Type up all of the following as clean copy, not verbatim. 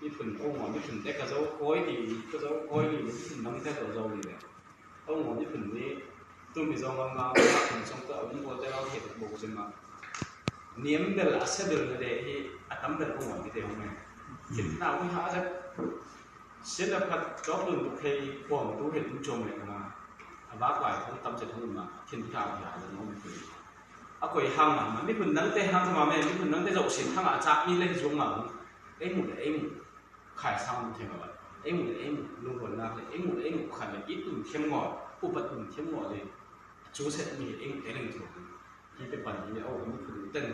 มีฝุ่นโอ้หมอมีฝุ่นแต่กระเจ้าโอยดีกระเจ้าโอยดีมีฝุ่นน้ำแต่กระเจ้าดีเลยโอ้หมอมีฝุ่นนี้ตุ้มมีจงงามๆฝุ่นจงก็เอายิ่งกว่าแต่เราเห็นโบกใช่ไหมเนียมเดลอาเซเดลเลยที่อาตั้มเดลโอ้หมอที่เดียวไงคิดหน้าวิหารจะเสียดพัดจอบดุนตุเคยบ่มตู้เห็นตุ้มจมเลยมาบ้ากว่าเขาตั้มเสร็จทั้งหมดมาทิ้งข้าวหาแล้วน้องมีอาก๋วยห้างมันมีคนนั่งเตะห้างทำไมไม่มีคนนั่งเตะจบสินห้างอาจักมีเล่นจงมันหมุนขายซ้ำเท่าไหร่หมุนลุงคนนักเลยหมุนขายแบบอีตุ่มเทียมงออุปตุ่มเทียมงอเลยจูเสร็จมีเรื่องถูกที่เป็นปัญหาเนี่ยโอ้มีคนเต้น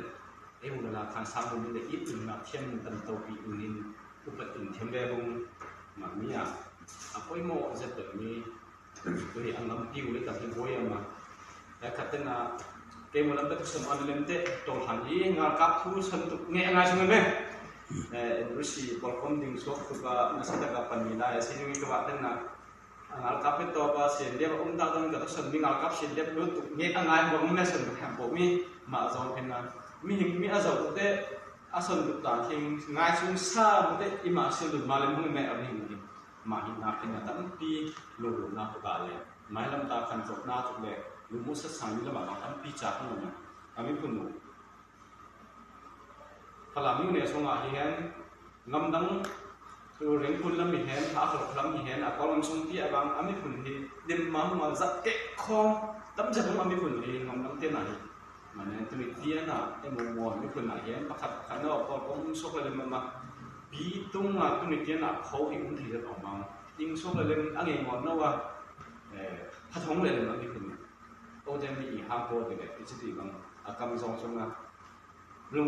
หมุนเวลาทางซ้ำมันมีเลยอีตุ่มนักเทียมตันโตปีอุ่นนินอุปตุ่มเทียมแบบงมันมีอ่ะก๋วยโม่จะเปิดมีตัวอันน้ำปิ้วเลยกับที่ก๋วยมาแต่ขัดเต้นนะเกมวันนั้นเป็นสมัยเล่นเตะตรงหันยี่งานกับทุกสันตุกเงี้ยง่ายใช่ไหมRusi polkom ding sok tuka nasita ka panila sino ngi ka den na ngal kap to ba sen dia ta don ka san mi ngal kap sen dia lu tu nge angai bo me san ka bo mi ma zong pen na mi hing mi a zong te ason du ta thing ngai chung sa mo te ima se lu ma le mu me a ni ma hi na pen na tam pi lu na ko ba le mai lam ta khan tok na tok le lu mu sa sang ni la ma tam pi cha ko na ami pun noพลามิวเนี่ยสงอาเห็นงำดังคือเร่งคุณลำมีเห็นถ้าเขาลำมีเห็นก็ลำสงที่บางอามิคุณที่เดิมมาจับเกะคอตั้มจะต้องอามิคุณที่งำดังเท่าไหร่มันเนี่ยตัวเตี้ยน่ะไอ้หมูอามิคุณน่ะเห็นประคับขันเอาพอผมส่งเลยมาปีตรงอ่ะตัวเตี้ยน่ะเขาเห็นที่จะออกมายิ่งส่งเลยอันนี้หมดนะว่าพัดท้องเลยอามิคุณโอ้จะมีห้างโบดเลยที่จะดีบางอากรรมสองสงอ่ะลุง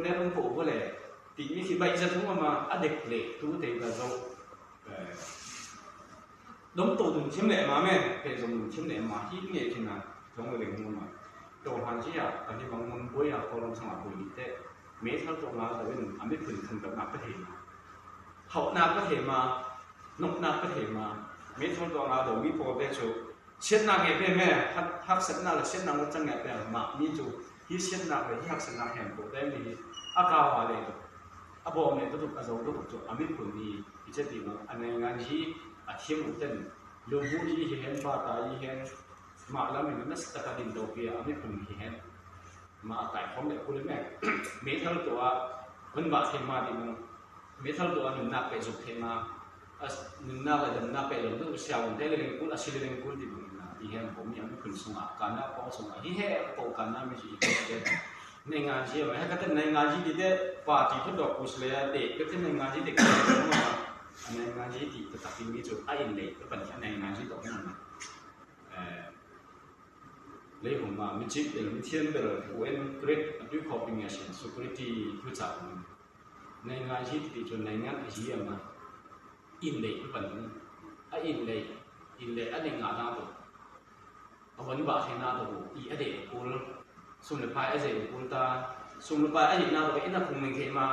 เนี่ยลุงปู่ก็เลยปีนี้ที่ใบจะทุ่งมาเด็กเล็กทุ่งเด็กกระโจน้องตัวดุนชิมเล่มาแม่เป็นสมุนชิมเล่มาที่เนี่ยที่นั่นทุ่งเล็กมุ่งมาตัวหันที่อ่ะตอนที่บางมุนป่วยอ่ะคนลงสมัครป่วยแต่เมื่อเขาตัวมาแต่เป็นอันไม่ถึงทันกับนักประเทศมาเขานักประเทศมานกนักประเทศมาเมื่อเขาตัวมาเดี๋ยวมีโปรเบโชเช็ดนางเงี้ยแม่ทักเสร็จนางแล้วเช็ดนางก็จังเงี้ยแบบมามีจูที่เช็ดนักเลยที่หักสนักแห่งโบได้มีอากาศอะไรตัวอาบอกเนี่ยตัวอาจจะตัวจุดอามิคนนี้ที่จะตีมันอันในงานที่อาเทียมอุตเต้นลูกผู้ที่เห็นบ้าตายเห็นมาแล้วมันนั่นสกัดดินโตเปียอามิคนที่เห็นมาแต่ของเด็กคนแม่เมทัลตัวคนบาดเจ็บมาดิมันเมทัลตัวหนึ่งนักไปจุดเทมาหนึ่งนักเลยหนึ่งนักไปเลยต้องเสียวันได้เลยคุณอาชีพเลยคุณที่มันที่เห็นผมยังไม่ขึ้นสงการนับพอสงที่เห็นพอการนับไม่ใช่ในงานที่ว่าถ้าเกิดในงานที่เด็กปาร์ตี้ทุกดอกกุศลเด็กก็เป็นในงานที่เด็กมาในงานที่ที่ตัดสินมีจุดไอ้เล็กก็เป็นในงานที่ตกนั่นเลยผมว่ามีจิตเป็นเทียนเป็นเว้นเกรดด้วยคอปิเนชั่น security ผู้จัดในงานที่ที่จนในงานที่มาอินเล็กก็เป็นอินเล็กอันในงานนั้นตัววันบ่ายที่น่าตัวอีอเด็กกูสุ่มไปไอ้เด็กกูตาสุ่มไปไอ้เด็กน่าตัวไอ้น่าคงไม่เคยมา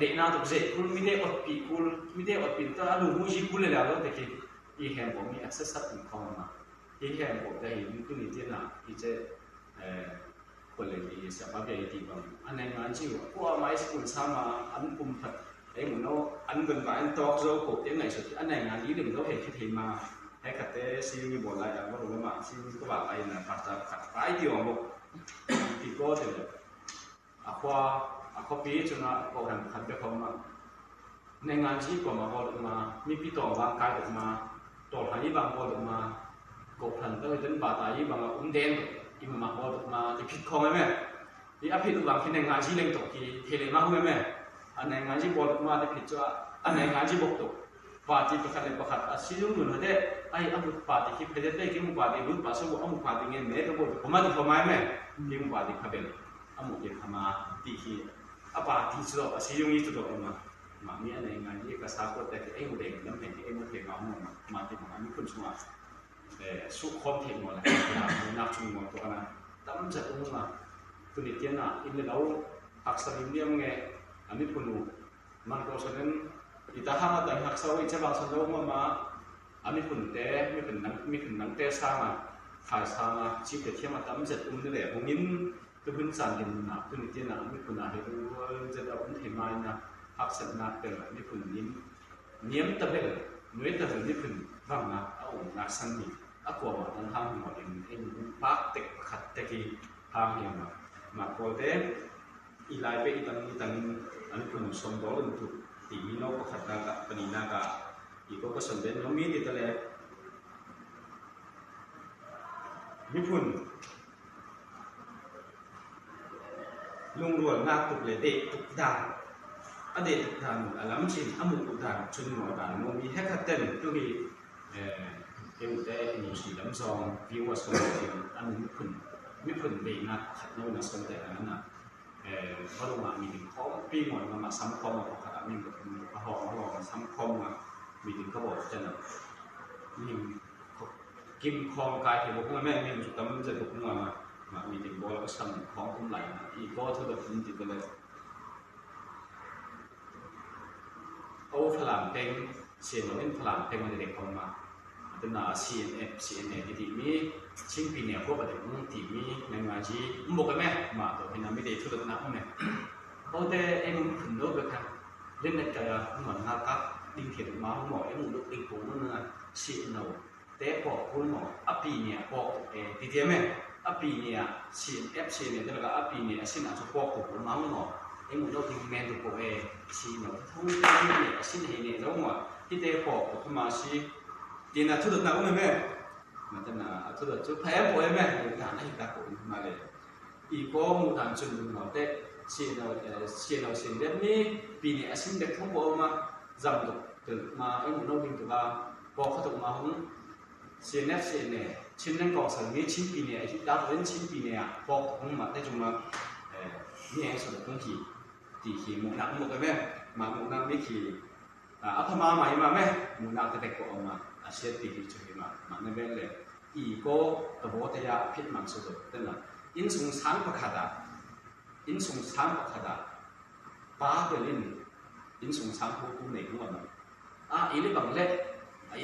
เด็กน่าตัวเด็กกูไม่ได้อดปีกูไม่ได้อดปีตาดูมูจิกูเลยแล้วแต่ที่อีแห่งผมมี access ถึงเขามาอีแห่งผมได้เห็นตัวนี้ที่น่ะที่จะคนเลยที่สภาพใหญ่ที่บางอันในงานที่ว่าพวกไม้สกุลสามาอันปุ่มผัดไอ้หมุนเอาอันเป็นแบบอันตอกโซ่โขดยังไงสุดอันในงานนี้หนึ่งเราเห็นที่มาให้ขัดเตะซีมีบอลอะไรอย่างว่ารู้ว่าซีก็แบบไอ้น่ะผัดจะขัดไปเดียวบอกที่ก็เถอะเขาปีจนเขาทำขัดไปเขามาในงานที่ก็มาบอลมามีพี่ต่อบางกายออกมาต่อทางนี้บางบอลออกมากบทันก็เลยจนบาดตายบางอุ้มแดงอีมาบอลออกมาจะผิดคอไหมแม่ที่อภิรุบางที่ในงานที่เล่นตกที่เทเลมาไหมแม่อันในงานที่บอลออกมาจะผิดจ้าอันในงานที่บกตกปาร์ตี้ประคัดเลยประคัดอาชีพเหมือนเขาได้ไอ้อามุปาร์ตี้ที่เพจได้ที่มุปาร์ตี้รุ่นปัสสาวะอามุปาร์ตี้เงี้ยแม่ก็บอกผมมาดูทำไมแม่ที่มุปาร์ตี้เขาเป็นอามุเกี่ยวกับมาตีที่อาปาร์ตี้สุดอาชีพนี้สุดออกมามีอะไรงานที่กษัตริย์แต่ไอ้หมดเองน้ำแข็งไอ้หมดเองเอามาที่ของมีคนช่วยสุขคอมเทนหมดเลยนักชุมนุมตัวนั้นตั้งใจอุ้มมาตัวนี้เทียนอ่ะอินเราหักสลิมเลี้ยงไงอันนี้คนรู้มันก็ฉะนั้นที่ถ้าหากแต่หักเสาอีกจะบางส่วนมาอันนี้คนแต่ไม่เป็นนังแต่สร้างขายสร้างชีพเทียมมาตั้งใจอุ้มนี่แหละผมยิ้มตัวพื้นสันเห็นนะตัวนี้เทียนอ่ะไม่คนอ่ะเห็นว่าจะเอาอุ้มเห็นไหมนะ พักสันนาเป็นมีผลนิ้มเนียมตะเบลหน่วยตะเบลมีผลบางนะเอานักสันนิอากว่ามาตั้งทางหมดเองปักเต็กขัดตะกี้ทางเฮียมาโปรเตอีไลไปอีตังอันนี้ผลสมบูรณ์ถูกตีมีนกขัดนากะปนินากะอีกก็สมเด็จน้องมีติดเลยมีผลลุงรวนมากตุกเลยเด็กตุกด่านอเด็กตุกด่านอลัมชินอมุตุกด่านชุนหัวด่านมันมีแค่ขัดเต้นตัวที่เกี่ยวกับมีสีดำซองวิวสมบูรณ์อันมีผลเบนักขัดโน้นสมเด็จอันนั้นนะพอลงมามีถึงข้อปีหมดมาซ้ำข้อมาขนาดนี้แบบมาห่อซ้ำข้อมามีถึงเขาบอกจะนะมีกิมคองกายที่บอกว่าแม่มีจุดตั้งจะถูกมามีถึงบอกแล้วก็ซ้ำของคุ้มไหลนะอีกก็เท่ากับนี้ติดไปเลยเอาพลังเพลงเสียงเราเล่นพลังเพลงมันเด็กเข้ามาเป็นหน้า CNN ที่มีชิ้นปีเนี่ยพวกประเด็นที่มีในงานที่บอกกันแม่มาตัวเป็นไม่ได้ทุกข์นะแม่เขาแต่เอ็มขึ้นรถไปครับเล่นในใจเหมือนนะครับดิ้งเขียนมาหมอเอ็มลูกดิ้งปูนั่นน่ะชีนเอาแต่บอกคุณหมออปีเนี่ยบอกที่เทียมแม่อปีเนี่ยชีเนี่ยแต่ละอปีเนี่ยชีน่าจะบอกผมมาหมอเอ็มลูกดิ้งแมนตัวชีเนาะทั้งเนี่ยชีเนี่ยแล้วหมอที่เตะบอกผมมาชีดีนะทุกท่านนะแม่มันจะน่าทุกท่านจะแพ้ป่วยแม่มุดานให้ตาผมมาเลยอีกก็มุดานจนถึงหัวเตะเชียนเอาเด็กนี้ปีนี้อาชีพเด็กทั้งหมดมาจำตัวถึงมาไอ้หนุ่มน้องดิ้งตัวบอกเขาตัวมาหุ้นเชียนเนี่ยชิ้นนั้นก่อสังนี้ชิ้นปีนี้ไอ้ที่ดาวเล่นชิ้นปีนี้บอกหุ้นมาได้จงมานี่ไอ้ส่วนของตีขี่มุดหนักมุดกันแม่มามุดหนักไม่ขี่อาทมาใหม่มาแม่มุดหนักแต่ก็ออกมาอาเซียนตีที่ช่วยมาในเรื่องเลยอีกก็ตัวบอกแต่ยาพิษมันสุดแต่ละอินสงสารประคาดาอินสงสารประคาดาป้าเบลินอินสงสารผู้ในหัวมันอีนี่บางเล็ก